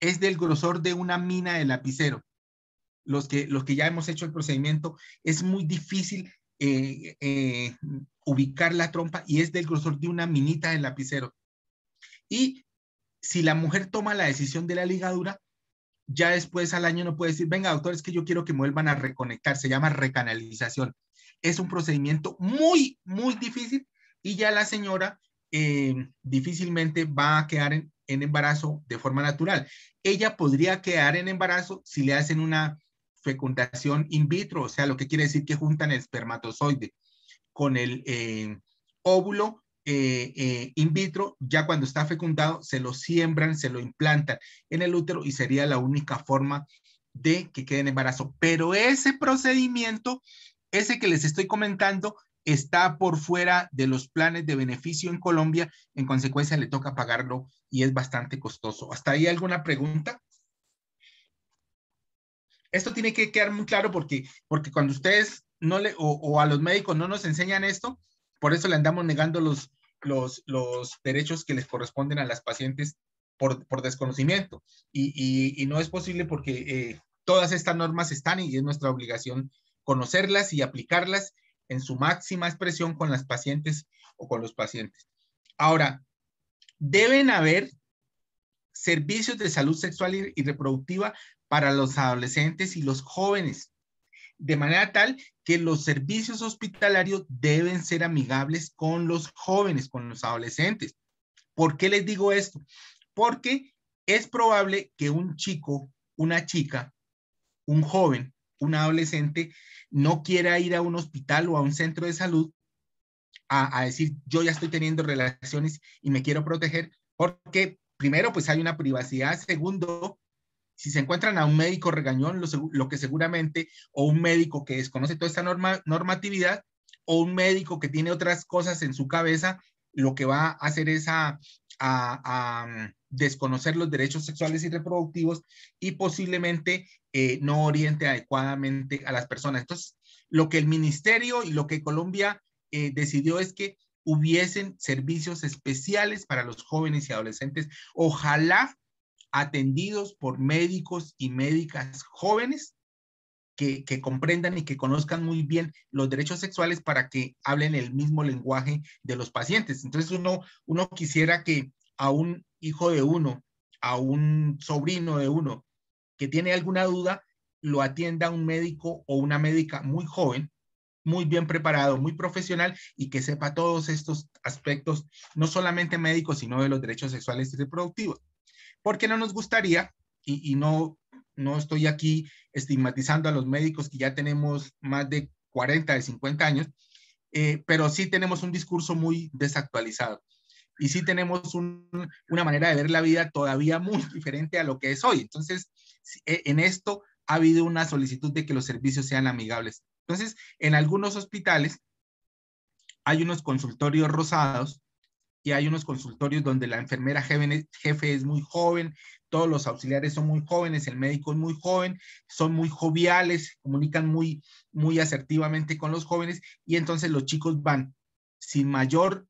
es del grosor de una mina de lapicero. Los que ya hemos hecho el procedimiento, es muy difícil ubicar la trompa y es del grosor de una minita de lapicero. Y si la mujer toma la decisión de la ligadura, ya después al año no puede decir, venga doctor, es que yo quiero que me vuelvan a reconectar, se llama recanalización. Es un procedimiento muy, muy difícil y ya la señora difícilmente va a quedar en embarazo de forma natural. Ella podría quedar en embarazo si le hacen una fecundación in vitro, o sea, lo que quiere decir que juntan el espermatozoide con el óvulo in vitro, ya cuando está fecundado, se lo siembran, se lo implantan en el útero y sería la única forma de que quede en embarazo. Pero ese procedimiento, ese que les estoy comentando, está por fuera de los planes de beneficio en Colombia, en consecuencia le toca pagarlo y es bastante costoso. ¿Hasta ahí alguna pregunta? Esto tiene que quedar muy claro porque cuando ustedes no le, o a los médicos no nos enseñan esto, por eso le andamos negando los derechos que les corresponden a las pacientes por desconocimiento. Y no es posible porque todas estas normas están y es nuestra obligación conocerlas y aplicarlas en su máxima expresión con las pacientes o con los pacientes. Ahora, deben haber servicios de salud sexual y reproductiva para los adolescentes y los jóvenes, de manera tal que los servicios hospitalarios deben ser amigables con los jóvenes, con los adolescentes. ¿Por qué les digo esto? Porque es probable que un chico, una chica, un joven, un adolescente, no quiera ir a un hospital o a un centro de salud a decir, yo ya estoy teniendo relaciones y me quiero proteger, porque primero, pues hay una privacidad. Segundo, si se encuentran a un médico regañón, lo que seguramente, o un médico que desconoce toda esta normatividad, o un médico que tiene otras cosas en su cabeza, lo que va a hacer es a desconocer los derechos sexuales y reproductivos y posiblemente no oriente adecuadamente a las personas. Entonces, lo que el ministerio y lo que Colombia decidió es que hubiesen servicios especiales para los jóvenes y adolescentes. Ojalá atendidos por médicos y médicas jóvenes que comprendan y que conozcan muy bien los derechos sexuales para que hablen el mismo lenguaje de los pacientes. Entonces uno quisiera que a un hijo de uno, a un sobrino de uno que tiene alguna duda, lo atienda un médico o una médica muy joven, muy bien preparado, muy profesional y que sepa todos estos aspectos, no solamente médicos, sino de los derechos sexuales y reproductivos. Porque no nos gustaría, y no estoy aquí estigmatizando a los médicos que ya tenemos más de 40, de 50 años, pero sí tenemos un discurso muy desactualizado y sí tenemos una manera de ver la vida todavía muy diferente a lo que es hoy. Entonces, en esto ha habido una solicitud de que los servicios sean amigables. Entonces, en algunos hospitales hay unos consultorios rosados y hay unos consultorios donde la enfermera jefe es muy joven, todos los auxiliares son muy jóvenes, el médico es muy joven, son muy joviales, comunican muy, muy asertivamente con los jóvenes y entonces los chicos van sin mayor,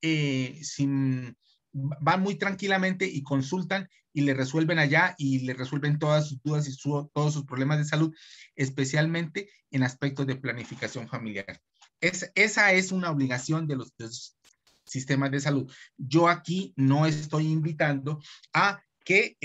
van muy tranquilamente y consultan y le resuelven allá y le resuelven todas sus dudas y todos sus problemas de salud, especialmente en aspectos de planificación familiar. Esa es una obligación de los sistemas de salud. Yo aquí no estoy invitando a que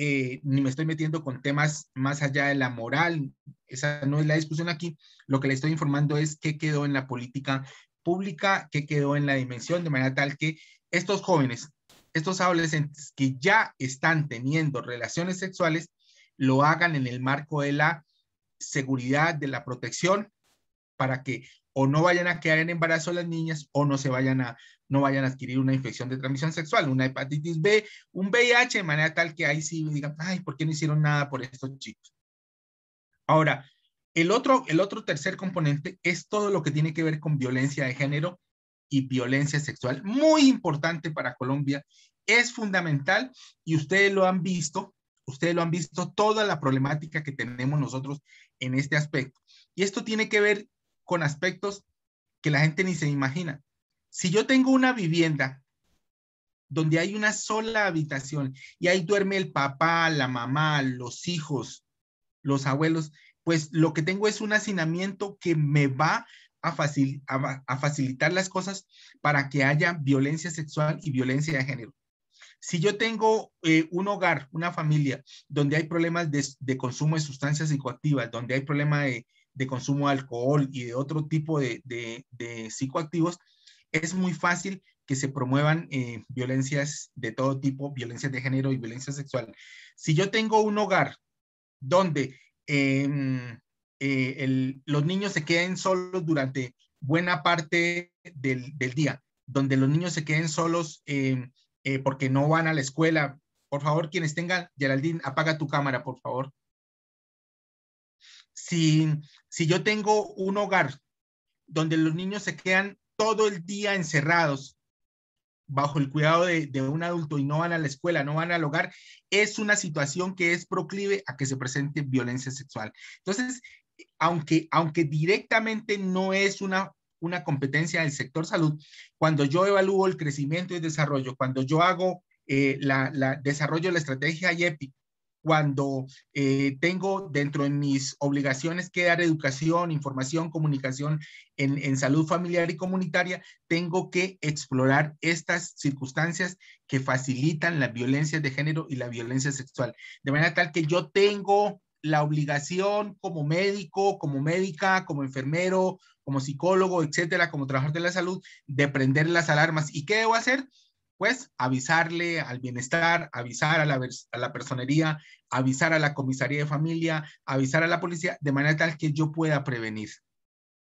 ni me estoy metiendo con temas más allá de la moral, esa no es la discusión aquí, lo que le estoy informando es qué quedó en la política pública, qué quedó en la dimensión, de manera tal que estos jóvenes, estos adolescentes que ya están teniendo relaciones sexuales, lo hagan en el marco de la seguridad, de la protección, para que o no vayan a quedar en embarazo las niñas o no vayan a adquirir una infección de transmisión sexual, una hepatitis B, un VIH, de manera tal que ahí sí digan, ay, ¿por qué no hicieron nada por estos chicos? Ahora, el otro tercer componente es todo lo que tiene que ver con violencia de género y violencia sexual. Muy importante para Colombia, es fundamental y ustedes lo han visto toda la problemática que tenemos nosotros en este aspecto. Y esto tiene que ver con aspectos que la gente ni se imagina. Si yo tengo una vivienda donde hay una sola habitación y ahí duerme el papá, la mamá, los hijos, los abuelos, pues lo que tengo es un hacinamiento que me va a facilitar las cosas para que haya violencia sexual y violencia de género. Si yo tengo un hogar, una familia, donde hay problemas de consumo de sustancias psicoactivas, donde hay problema de consumo de alcohol y de otro tipo de psicoactivos, es muy fácil que se promuevan violencias de todo tipo, violencias de género y violencia sexual. Si yo tengo un hogar donde los niños se queden solos durante buena parte del día, donde los niños se queden solos porque no van a la escuela. Por favor, quienes tengan, Geraldine, apaga tu cámara, por favor. Si yo tengo un hogar donde los niños se quedan todo el día encerrados bajo el cuidado de un adulto y no van a la escuela, no van al hogar, es una situación que es proclive a que se presente violencia sexual. Entonces, aunque directamente no es una competencia del sector salud, cuando yo evalúo el crecimiento y desarrollo, cuando yo hago desarrollo de la estrategia IEPI, cuando tengo dentro de mis obligaciones que dar educación, información, comunicación en salud familiar y comunitaria, tengo que explorar estas circunstancias que facilitan la violencia de género y la violencia sexual. De manera tal que yo tengo la obligación como médico, como médica, como enfermero, como psicólogo, etcétera, como trabajador de la salud, de prender las alarmas. ¿Y qué debo hacer? Pues avisarle al bienestar, avisar a la personería, avisar a la comisaría de familia, avisar a la policía, de manera tal que yo pueda prevenir.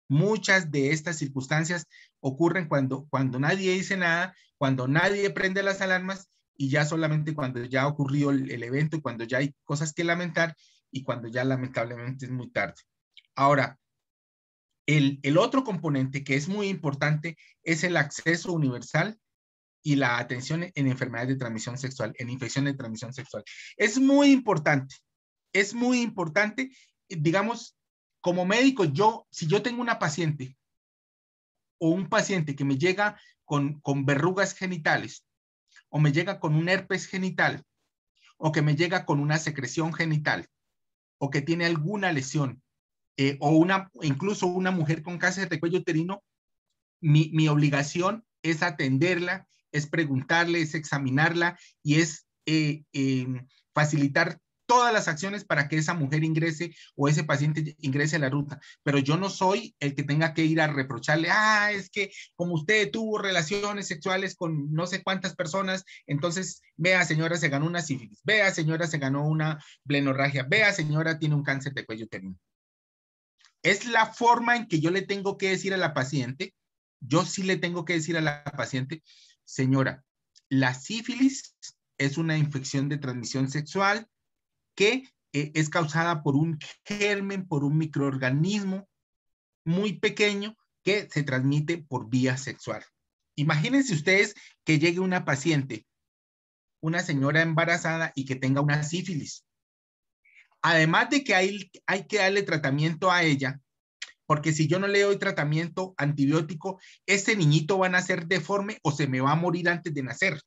Muchas de estas circunstancias ocurren cuando nadie dice nada, cuando nadie prende las alarmas y ya solamente cuando ya ha ocurrido el evento y cuando ya hay cosas que lamentar y cuando ya lamentablemente es muy tarde. Ahora, el otro componente que es muy importante es el acceso universal y la atención en enfermedades de transmisión sexual, en infecciones de transmisión sexual. Es muy importante, digamos, como médico, si yo tengo una paciente o un paciente que me llega con verrugas genitales, o me llega con un herpes genital, o que me llega con una secreción genital, o que tiene alguna lesión, o incluso una mujer con cáncer de cuello uterino, mi obligación es atenderla, es preguntarle, es examinarla y es facilitar todas las acciones para que esa mujer ingrese o ese paciente ingrese a la ruta. Pero yo no soy el que tenga que ir a reprocharle, es que como usted tuvo relaciones sexuales con no sé cuántas personas, entonces, vea señora, se ganó una sífilis, vea señora, se ganó una blenorragia, vea señora, tiene un cáncer de cuello uterino. Es la forma en que yo le tengo que decir a la paciente, yo sí le tengo que decir a la paciente, señora, la sífilis es una infección de transmisión sexual que es causada por un germen, por un microorganismo muy pequeño que se transmite por vía sexual. Imagínense ustedes que llegue una paciente, una señora embarazada y que tenga una sífilis. Además de que hay que darle tratamiento a ella, porque si yo no le doy tratamiento antibiótico, ese niñito va a nacer deforme o se me va a morir antes de nacer.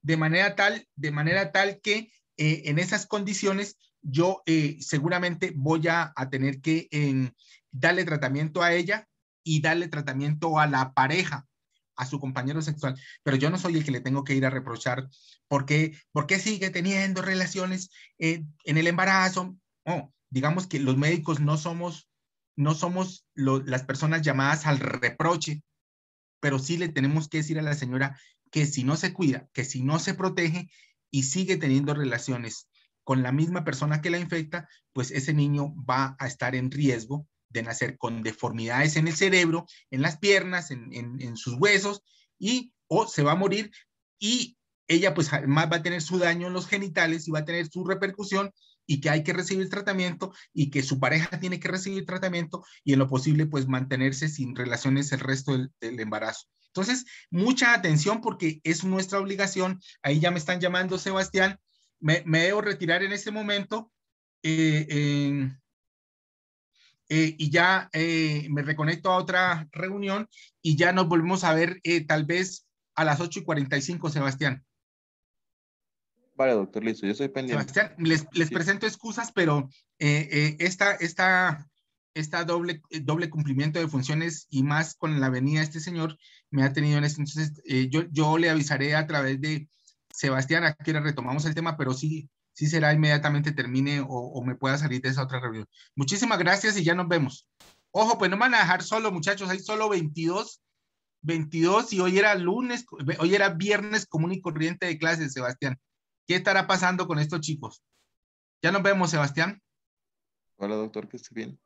De manera tal que en esas condiciones yo seguramente voy a tener que darle tratamiento a ella y darle tratamiento a la pareja, a su compañero sexual, pero yo no soy el que le tengo que ir a reprochar por qué sigue teniendo relaciones en el embarazo. No, digamos que los médicos no somos las personas llamadas al reproche, pero sí le tenemos que decir a la señora que si no se cuida, que si no se protege y sigue teniendo relaciones con la misma persona que la infecta, pues ese niño va a estar en riesgo de nacer con deformidades en el cerebro, en las piernas, en sus huesos, o se va a morir y ella pues además va a tener su daño en los genitales y va a tener su repercusión y que hay que recibir tratamiento y que su pareja tiene que recibir tratamiento y en lo posible pues mantenerse sin relaciones el resto del embarazo. Entonces, mucha atención porque es nuestra obligación. Ahí ya me están llamando, Sebastián. Me debo retirar en este momento y ya me reconecto a otra reunión y ya nos volvemos a ver tal vez a las 8:45, Sebastián. Vale, doctor, listo, yo estoy pendiente. Sebastián, les Sí. presento excusas, pero esta doble cumplimiento de funciones y más con la venida de este señor me ha tenido en esto. Entonces, yo le avisaré a través de Sebastián a que retomamos el tema, pero sí será inmediatamente termine o me pueda salir de esa otra reunión. Muchísimas gracias y ya nos vemos. Ojo, pues no me van a dejar solo, muchachos, hay solo 22 y hoy era viernes común y corriente de clases, Sebastián. ¿Qué estará pasando con estos chicos? Ya nos vemos, Sebastián. Hola, doctor, que esté bien.